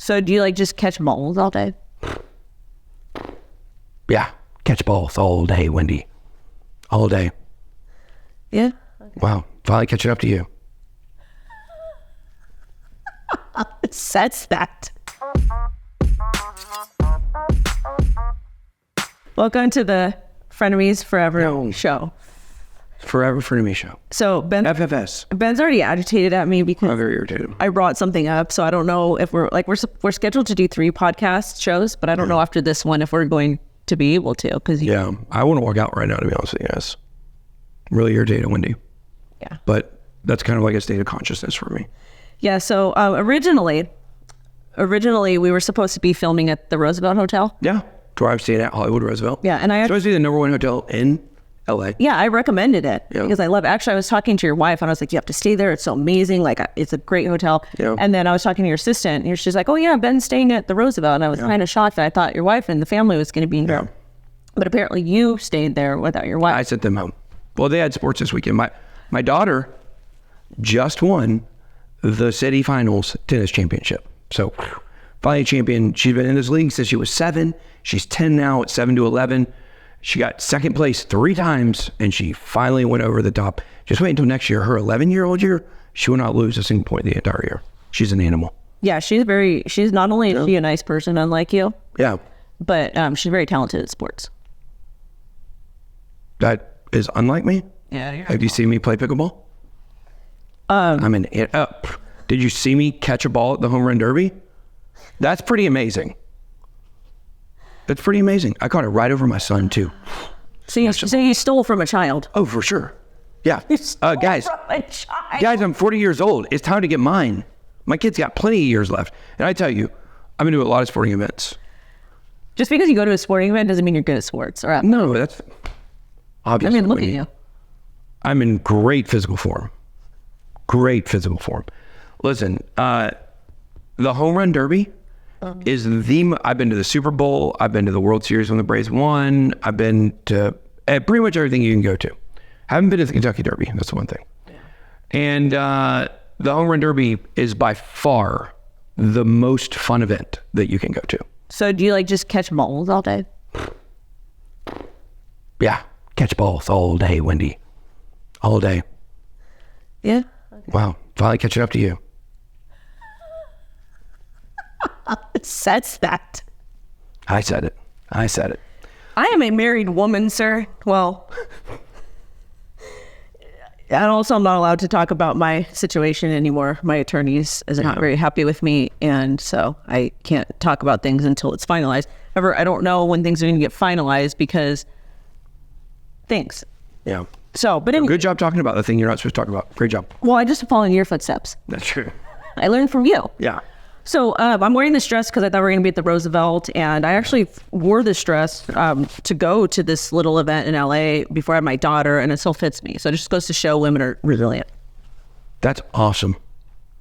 So do you like just catch balls all day? Yeah, catch balls all day, Wendy. All day. Yeah. Wow, finally catching up to you. It says that. Welcome to the Frenemies Forever show. Forever Frenemy show. So FFS. Ben's already agitated at me because I'm very irritated. I brought something up. So I don't know if we're scheduled to do 3 podcast shows, but I don't know after this one if we're going to be able to. Yeah, I want to walk out right now, to be honest with you guys. I'm really irritated, Wendy. Yeah. But that's kind of like a state of consciousness for me. Yeah, so originally we were supposed to be filming at the Roosevelt Hotel. Yeah, where I've stayed at Hollywood Roosevelt. Yeah, and it's supposed to be the #1 hotel in LA. Yeah, I recommended it because I love it. Actually, I was talking to your wife and I was like, you have to stay there. It's so amazing. Like, it's a great hotel. Yeah. And then I was talking to your assistant and she's like, oh yeah, Ben's staying at the Roosevelt. And I was kind of shocked. I thought your wife and the family was going to be in there. But apparently you stayed there without your wife. I sent them home. Well, they had sports this weekend. My daughter just won the city finals tennis championship. So finally champion. She's been in this league since she was 7. She's 10 now. It's 7-11. She got second place 3 times, and she finally went over the top. Just wait until next year. Her 11-year-old year, she will not lose a single point the entire year. She's an animal. Yeah, she's not only is she a nice person, unlike you. Yeah. But she's very talented at sports. That is unlike me. Yeah. Have you seen me play pickleball? I'm an did you see me catch a ball at the home run derby? That's pretty amazing. That's pretty amazing. I caught it right over my son too. So you stole from a child. Oh, for sure. Yeah. Guys, from a child. Guys, I'm 40 years old. It's time to get mine. My kid's got plenty of years left. And I tell you, I've been to a lot of sporting events. Just because you go to a sporting event doesn't mean you're good at sports. Or no, that's obviously. I mean, look at you. I'm in great physical form. Great physical form. Listen, the home run derby is I've been to the Super Bowl. I've been to the World Series when the Braves won. I've been to pretty much everything you can go to. Haven't been to the Kentucky Derby. That's the one thing. Yeah. And the home run derby is by far the most fun event that you can go to. So do you like just catch balls all day? Yeah, catch balls all day, Wendy. All day. Yeah. Okay. Wow, finally catching up to you. It says that. I said it. I am a married woman, sir. Well, and also I'm not allowed to talk about my situation anymore. My attorneys is not very happy with me, and so I can't talk about things until it's finalized. However, I don't know when things are going to get finalized because things. Yeah. So, but anyway. Good job talking about the thing you're not supposed to talk about. Great job. Well, I just followed in your footsteps. That's true. I learned from you. Yeah. So I'm wearing this dress because I thought we were going to be at the Roosevelt, and I actually wore this dress to go to this little event in LA before I had my daughter, and it still fits me. So it just goes to show women are resilient. That's awesome.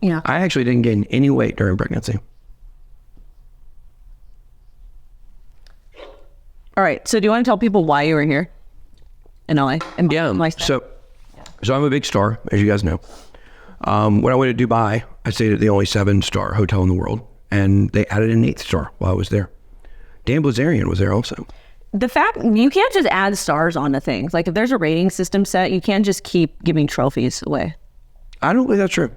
Yeah. I actually didn't gain any weight during pregnancy. All right. So do you want to tell people why you were here in LA? So I'm a big star, as you guys know. When I went to Dubai, I stayed at the only 7-star hotel in the world, and they added an 8th star while I was there. Dan Blazarian was there also. The fact, you can't just add stars onto things. Like if there's a rating system set, you can't just keep giving trophies away. I don't believe that's true.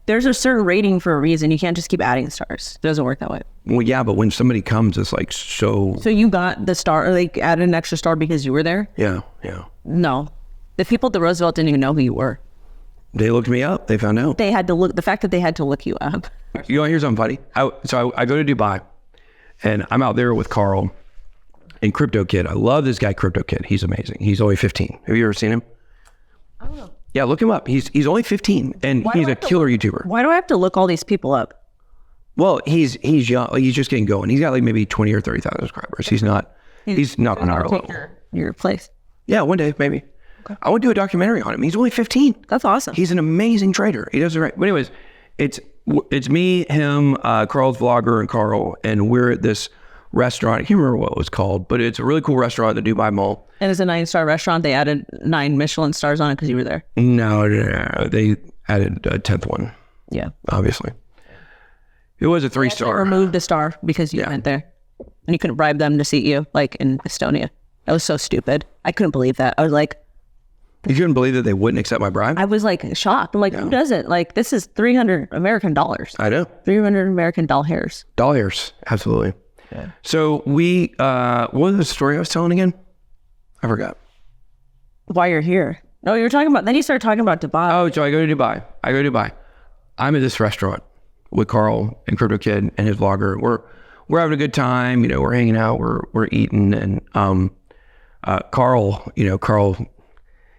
There's a certain rating for a reason. You can't just keep adding stars. It doesn't work that way. Well, yeah, but when somebody comes, it's like so... So you got the star, or like added an extra star because you were there? Yeah. No. The people at the Roosevelt didn't even know who you were. They looked me up. They found out. They had to look. The fact that they had to look you up. You want to hear something funny? I go to Dubai, and I'm out there with Carl and Crypto Kid. I love this guy, Crypto Kid. He's amazing. He's only 15. Have you ever seen him? I don't know. Yeah, look him up. He's only 15, and he's a killer YouTuber. Why do I have to look all these people up? Well, he's young. Like, he's just getting going. He's got like maybe 20 or 30,000 subscribers. He's not on our level. Your place. Yeah, one day maybe. Okay. I want to do a documentary on him. He's only 15. That's awesome. He's an amazing trader. He does it right. But anyways, it's me, him, Carl's vlogger, and Carl, and we're at this restaurant. I can't remember what it was called, but it's a really cool restaurant at the Dubai Mall. And it's a 9-star restaurant. They added 9 Michelin stars on it because you were there. No, they added a 10th one. Yeah, obviously. It was a 3-star. Removed a star because you went there. And you couldn't bribe them to seat you, like in Estonia. That was so stupid. I couldn't believe that. I was like... You couldn't believe that they wouldn't accept my bribe? I was like shocked. I'm like, who doesn't? Like, this is 300 American dollars. I know. 300 American dollars. Dollars, absolutely. Yeah. So we, what was the story I was telling again? I forgot. Why you're here. No, you were talking about, then you started talking about Dubai. Oh, so I go to Dubai. I'm at this restaurant with Carl and Crypto Kid and his vlogger. We're having a good time. You know, we're hanging out, we're eating. And Carl,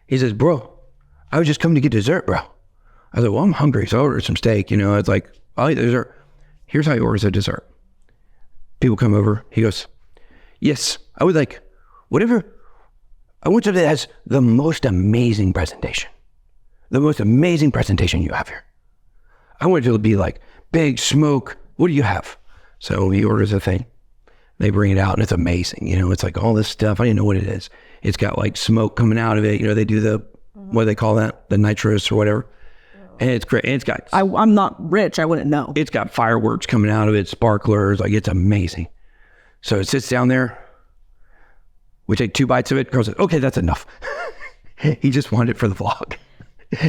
he says, bro, I was just coming to get dessert, bro. I was like, well, I'm hungry, so I ordered some steak. It's like, I'll eat the dessert. Here's how he orders a dessert. People come over. He goes, yes, I would like whatever. I want something that has the most amazing presentation. The most amazing presentation you have here. I want it to be like big smoke. What do you have? So he orders a thing. They bring it out and it's amazing. It's like all this stuff. I didn't know what it is. It's got like smoke coming out of it. They do the, what do they call that? The nitrous or whatever. And it's great. And it's got... I'm not rich. I wouldn't know. It's got fireworks coming out of it, sparklers. Like, it's amazing. So it sits down there. We take 2 bites of it. Carl says, okay, that's enough. He just wanted it for the vlog.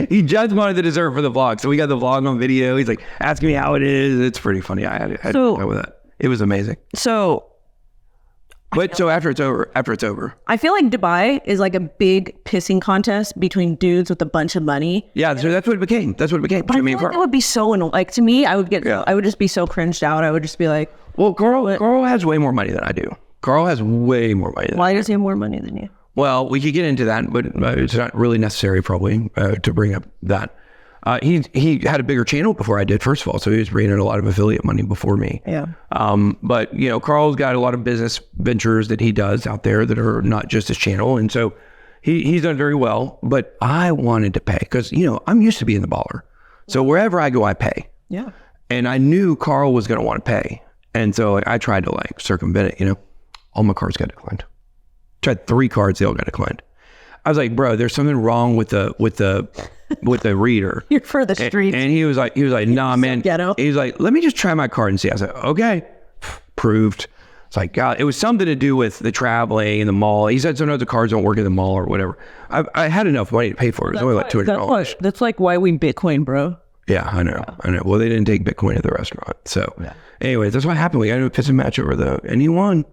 He just wanted the dessert for the vlog. So we got the vlog on video. He's like, asking me how it is. It's pretty funny. I had to go with that. It was amazing. So after it's over. I feel like Dubai is like a big pissing contest between dudes with a bunch of money. Yeah, so that's what it became. But I feel like it would be so annoying. Like, to me, I would just be so cringed out. I would just be like, well, Carl has way more money than I do. Carl has way more money than Why does he have more money than you? Well, we could get into that, but it's not really necessary probably to bring up that. He had a bigger channel before I did, first of all, so he was bringing in a lot of affiliate money before me. Yeah. But Carl's got a lot of business ventures that he does out there that are not just his channel, and so he's done very well. But I wanted to pay because I'm used to being the baller, so wherever I go, I pay. Yeah. And I knew Carl was going to want to pay, and so I tried to circumvent it. All my cards got declined. Tried 3 cards, they all got declined. I was like, bro, there's something wrong with the reader. You're for the street. And he was like, nah, man. Ghetto. He was like, let me just try my card and see. I was like, okay, proved. It's like, God, it was something to do with the traveling and the mall. He said sometimes the cards don't work in the mall or whatever. I had enough money to pay for it. It was only like $200. That's like why we Bitcoin, bro. Yeah, I know. Well, they didn't take Bitcoin at the restaurant. So anyways, that's what happened. We got into a pissing match over and he won.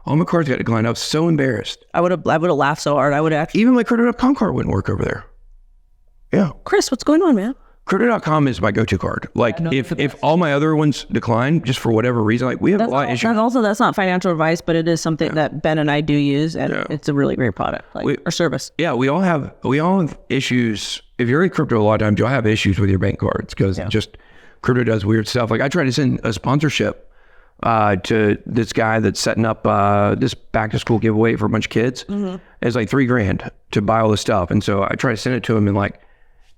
All my cards got declined. I was so embarrassed. I would have laughed so hard. I would actually... Even my Crypto.com card wouldn't work over there. Yeah. Chris, what's going on, man? Crypto.com is my go-to card. Like, if all my other ones decline, just for whatever reason, we have a lot of issues. That's not financial advice, but it is something that Ben and I do use, and it's a really great product, or service. Yeah, we all have issues. If you're in crypto a lot of times, you'll have issues with your bank cards because just crypto does weird stuff. Like, I tried to send a sponsorship to this guy that's setting up this back to school giveaway for a bunch of kids. It's like $3,000 to buy all this stuff. And so I tried to send it to him and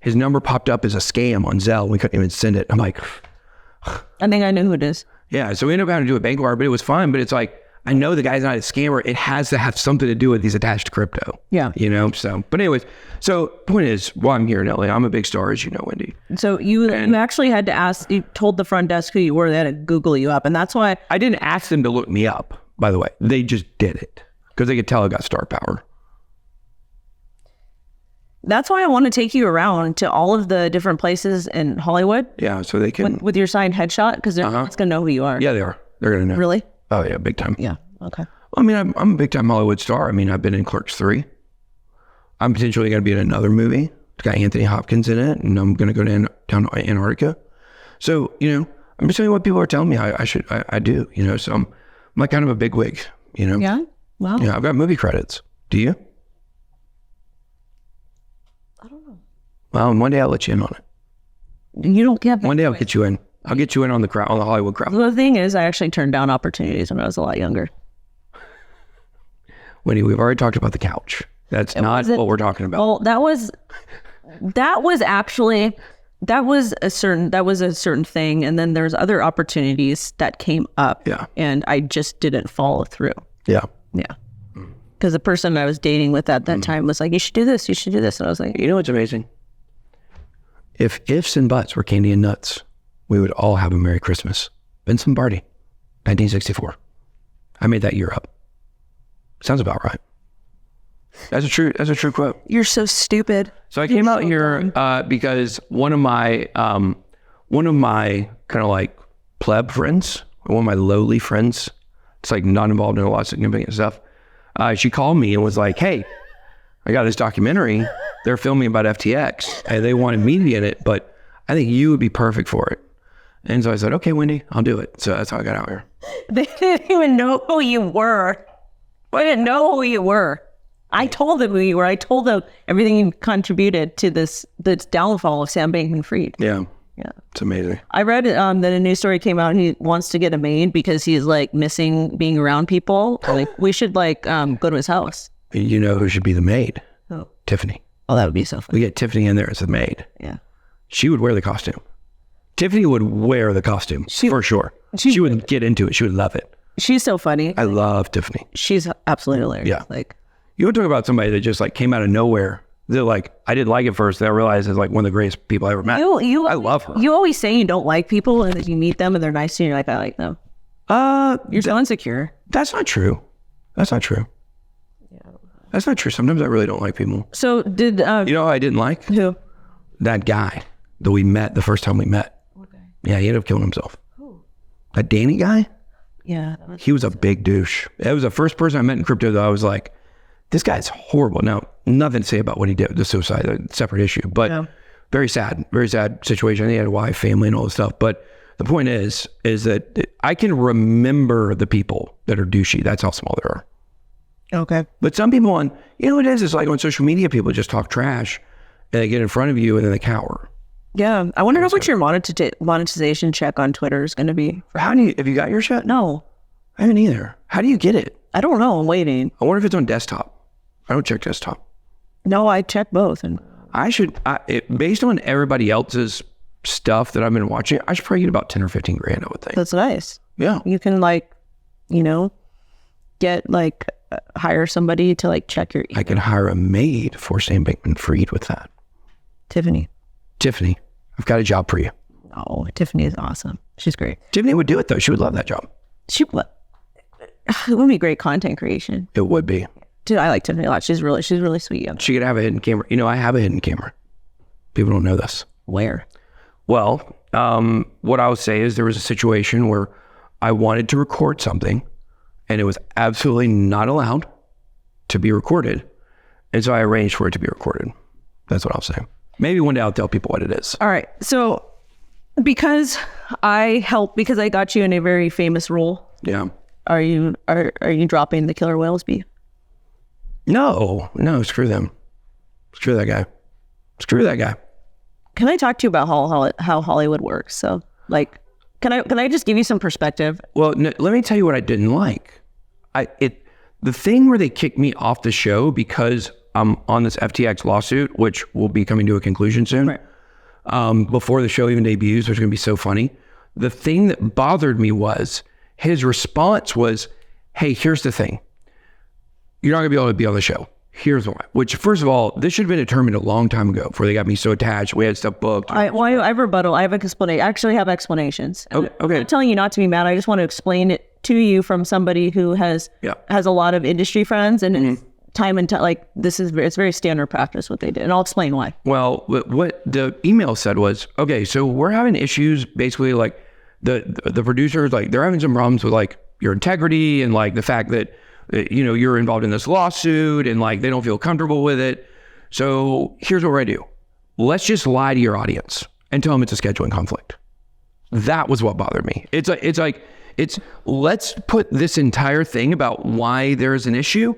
his number popped up as a scam on Zelle. We couldn't even send it. I'm like, I think I know who it is. Yeah. So we ended up having to do a bank card, but it was fine. But it's like, I know the guy's not a scammer. It has to have something to do with he's attached to crypto. Yeah. So, but anyways, so point is, while I'm here in LA, I'm a big star, as you know, Wendy. So you actually had to ask, you told the front desk who you were, they had to Google you up. And that's why I didn't ask them to look me up, by the way. They just did it because they could tell I got star power. That's why I want to take you around to all of the different places in Hollywood. Yeah. So they can. With your signed headshot, because they're going to know who you are. Yeah, they are. They're going to know. Really? Oh, yeah. Big time. Yeah. Okay. I mean, I'm a big time Hollywood star. I mean, I've been in Clerks 3. I'm potentially going to be in another movie. It's got Anthony Hopkins in it, and I'm going to go down to Antarctica. So, I'm just telling you what people are telling me I do, so I'm like kind of a bigwig, Yeah? Wow. Yeah, I've got movie credits. Do you? I don't know. Well, one day I'll let you in on it. You don't get that. One day I'll get you in. I'll get you in on the Hollywood crowd. Well, the thing is, I actually turned down opportunities when I was a lot younger. Wendy, we've already talked about the couch. That's not what we're talking about. Well, that was a certain thing, and then there's other opportunities that came up. Yeah. And I just didn't follow through. Yeah. Yeah. Because the person I was dating with at that time was like, you should do this, and I was like, you know what's amazing? If ifs and buts were candy and nuts, we would all have a Merry Christmas Vince Lombardi, 1964. I made that year up. Sounds about right. That's a true quote. You're so stupid. So I came out here because one of my kind of like pleb friends, one of my lowly friends, it's like not involved in a lot of significant stuff. She called me and was like, "Hey, I got this documentary. They're filming about FTX and they wanted me to be in it, but I think you would be perfect for it." And so I said, "Okay, Wendy, I'll do it." So that's how I got out here. They didn't even know who you were. I didn't know who you were. I told them who you were. I told them everything you contributed to the downfall of Sam Bankman-Fried. Yeah. Yeah. It's amazing. I read that a news story came out and he wants to get a maid because he's like missing being around people. Like we should like go to his house. You know who should be the maid? Who? Tiffany. Oh, that would be so fun. We get Tiffany in there as the maid. Yeah. She would wear the costume. Tiffany would wear the costume for sure. She would get into it. She would love it. She's so funny. I love Tiffany. She's absolutely hilarious. Yeah. Like you would talk about somebody that just like came out of nowhere. They're like, I didn't like it first. Then I realized it's like one of the greatest people I ever met. I love her. You always say you don't like people and then you meet them and they're nice to you and you're like, I like them. You're so insecure. That's not true. That's not true. Yeah. That's not true. Sometimes I really don't like people. So did... you know who I didn't like? Who? That guy that we met the first time we met. Okay. Yeah, he ended up killing himself. Who? That Danny guy? Yeah. He was a big douche. It was the first person I met in crypto that I was like, this guy's horrible. Now, nothing to say about what he did with the suicide, a separate issue, but very sad situation. He had a wife, family, and all this stuff. But the point is that I can remember the people that are douchey. That's how small they are. Okay. But some people you know what it is? It's like on social media, people just talk trash and they get in front of you and then they cower. Yeah. I wonder what your monetization check on Twitter is going to be. Have you got yours yet? No. I haven't either. How do you get it? I don't know. I'm waiting. I wonder if it's on desktop. I don't check desktop. No, I check both. And I should, based on everybody else's stuff that I've been watching, I should probably get about 10 or 15 grand, I would think. That's nice. Yeah. You can get hire somebody to check your email. I can hire a maid for Sam Bankman-Fried with that. Tiffany, I've got a job for you. Oh, Tiffany is awesome. She's great. Tiffany would do it though. She would love that job. It would be great content creation. It would be. Dude, I like Tiffany a lot. She's really sweet. She could have a hidden camera. You know, I have a hidden camera. People don't know this. Where? Well, what I would say is there was a situation where I wanted to record something and it was absolutely not allowed to be recorded. And so I arranged for it to be recorded. That's what I'll say. Maybe one day I'll tell people what it is. All right. So because I got you in a very famous role. Yeah. Are you dropping the Killer Whales beef? No, screw them. Screw that guy. Can I talk to you about how Hollywood works? So can I just give you some perspective? Well, no, let me tell you what I didn't like. The thing where they kicked me off the show because I'm on this FTX lawsuit, which will be coming to a conclusion soon. Right. Before the show even debuts, which is going to be so funny. The thing that bothered me was his response was, "Hey, here's the thing. You're not going to be able to be on the show. Here's why." Which, first of all, this should have been determined a long time ago before they got me so attached. We had stuff booked. I have rebuttal. I have explanation. I actually have explanations. Okay. I'm not telling you not to be mad. I just want to explain it to you from somebody who has a lot of industry friends and it's it's very standard practice what they did. And I'll explain why. Well, what the email said was, okay, so we're having issues basically the producers, they're having some problems with your integrity and the fact that you're involved in this lawsuit and they don't feel comfortable with it. So here's what we're gonna do. Let's just lie to your audience and tell them it's a scheduling conflict. That was what bothered me. It's let's put this entire thing about why there's an issue.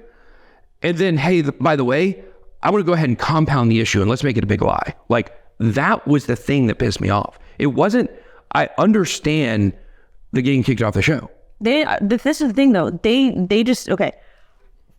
And then, hey, by the way, I want to go ahead and compound the issue and let's make it a big lie. That was the thing that pissed me off. It wasn't, I understand the getting kicked off the show. This is the thing though. They just, okay.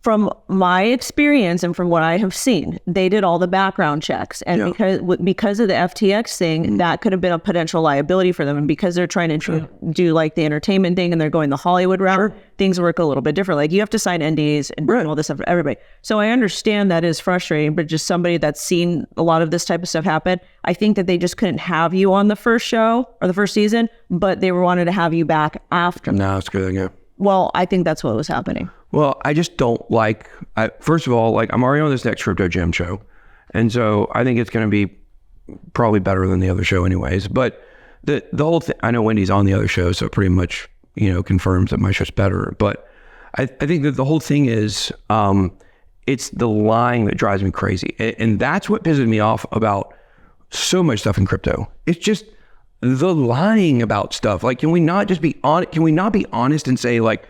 From my experience and from what I have seen, they did all the background checks, and because of the FTX thing, that could have been a potential liability for them. And because they're trying to do like the entertainment thing and they're going the Hollywood route, things work a little bit different. Like you have to sign NDAs and all this stuff for everybody. So I understand that is frustrating, but just somebody that's seen a lot of this type of stuff happen, I think that they just couldn't have you on the first show or the first season, but they wanted to have you back after. No, it's good. Yeah. Well, I think that's what was happening. Well, I just don't like, first of all, like I'm already on this next Crypto Gym show. And so I think it's going to be probably better than the other show anyways. But the whole thing, I know Wendy's on the other show, so it pretty much, confirms that my show's better. But I think that the whole thing is, it's the lying that drives me crazy. And that's what pisses me off about so much stuff in crypto. It's just the lying about stuff. Like, can we not just be honest? Can we not be honest and say like,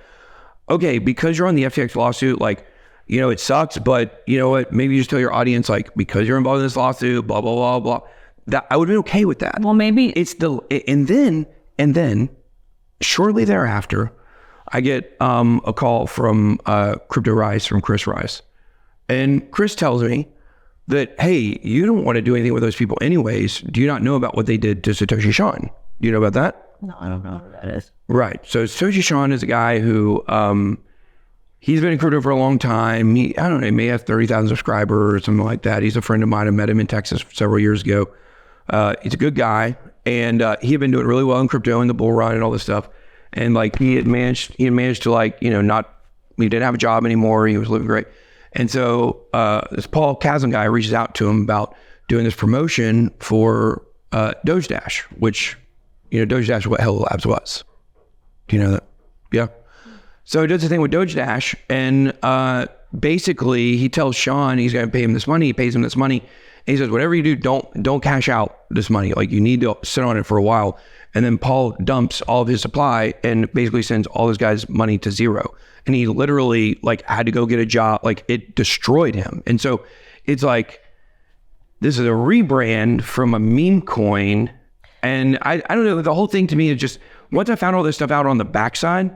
okay, because you're on the FTX lawsuit, like, it sucks, but you know what? Maybe you just tell your audience, like, because you're involved in this lawsuit, blah, blah, blah, blah. That I would be okay with that. Well, maybe it's and then shortly thereafter, I get a call from Crypto Rice, from Chris Rice. And Chris tells me that, hey, you don't want to do anything with those people anyways. Do you not know about what they did to Satoshi Shawn? Do you know about that? No, I don't know who that is. Right. So Satoshi Shawn is a guy who, he's been in crypto for a long time. He may have 30,000 subscribers or something like that. He's a friend of mine. I met him in Texas several years ago. He's a good guy. And he had been doing really well in crypto and the bull run and all this stuff. And like he had managed to like, he didn't have a job anymore. He was living great. And so this Paul Chasm guy reaches out to him about doing this promotion for Doge Dash, which, Doge Dash is what Hello Labs was. Do you know that? Yeah. So he does the thing with Doge Dash, and basically he tells Shawn he's going to pay him this money. He pays him this money. And he says, whatever you do, don't cash out this money. Like, you need to sit on it for a while. And then Paul dumps all of his supply and basically sends all his guys' money to zero. And he literally like had to go get a job. Like, it destroyed him. And so it's like, this is a rebrand from a meme coin. And I don't know, the whole thing to me is just, once I found all this stuff out on the backside,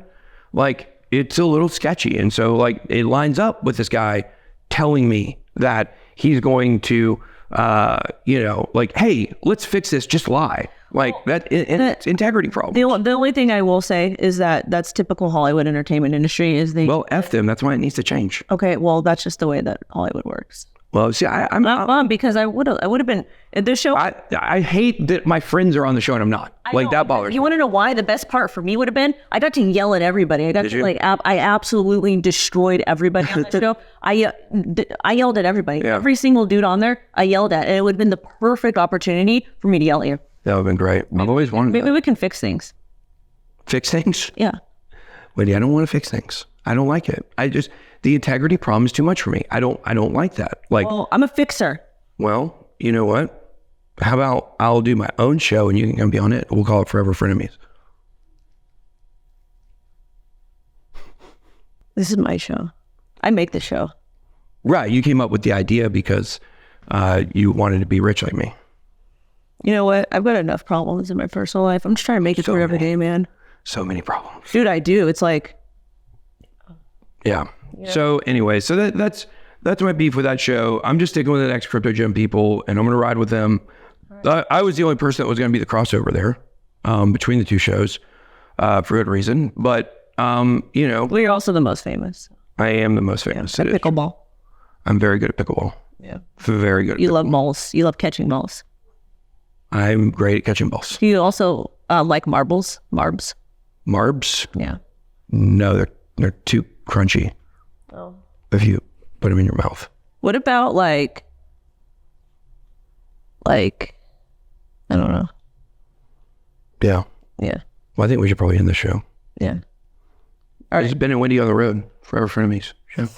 like, it's a little sketchy. And so like, it lines up with this guy telling me that he's going to, like, hey, let's fix this, just lie. Like, it's integrity problem. The only thing I will say is that that's typical Hollywood entertainment industry is well, F them. That's why it needs to change. Okay, well, that's just the way that Hollywood works. Well, see, I'm not fun because I would have been at this show. I hate that my friends are on the show and I'm not. That bothers me. You want to know why? The best part for me would have been I got to yell at everybody. I absolutely destroyed everybody on the show. I yelled at everybody. Yeah. Every single dude on there, I yelled at, and it would have been the perfect opportunity for me to yell at you. That would have been great. I've always wanted Maybe we can fix things. Fix things? Yeah. Wendy, I don't want to fix things. I don't like it. The integrity problem is too much for me. I don't like that. Like, well, I'm a fixer. Well, you know what? How about I'll do my own show and you can come be on it. We'll call it Forever Frenemies. This is my show. I make the show. Right. You came up with the idea because you wanted to be rich like me. You know what? I've got enough problems in my personal life. I'm just trying to make it through every day, man. So many problems. Dude, I do. It's like... Yeah. So anyway, so that's my beef with that show. I'm just sticking with the next Crypto Gym people, and I'm going to ride with them. Right. I was the only person that was going to be the crossover there between the two shows for good reason. But, well, you're also the most famous. I am the most famous. At pickleball. I'm very good at pickleball. Yeah. Very good at You love balls. You love catching balls. I'm great at catching balls. Do you also like marbles? Marbs? Marbs? Yeah. No, they're too crunchy. Oh. If you put them in your mouth. What about like I don't know. Yeah. Yeah. Well, I think we should probably end the show. Yeah. All right. This has been a Wendy on the road. Forever Frenemies. Show.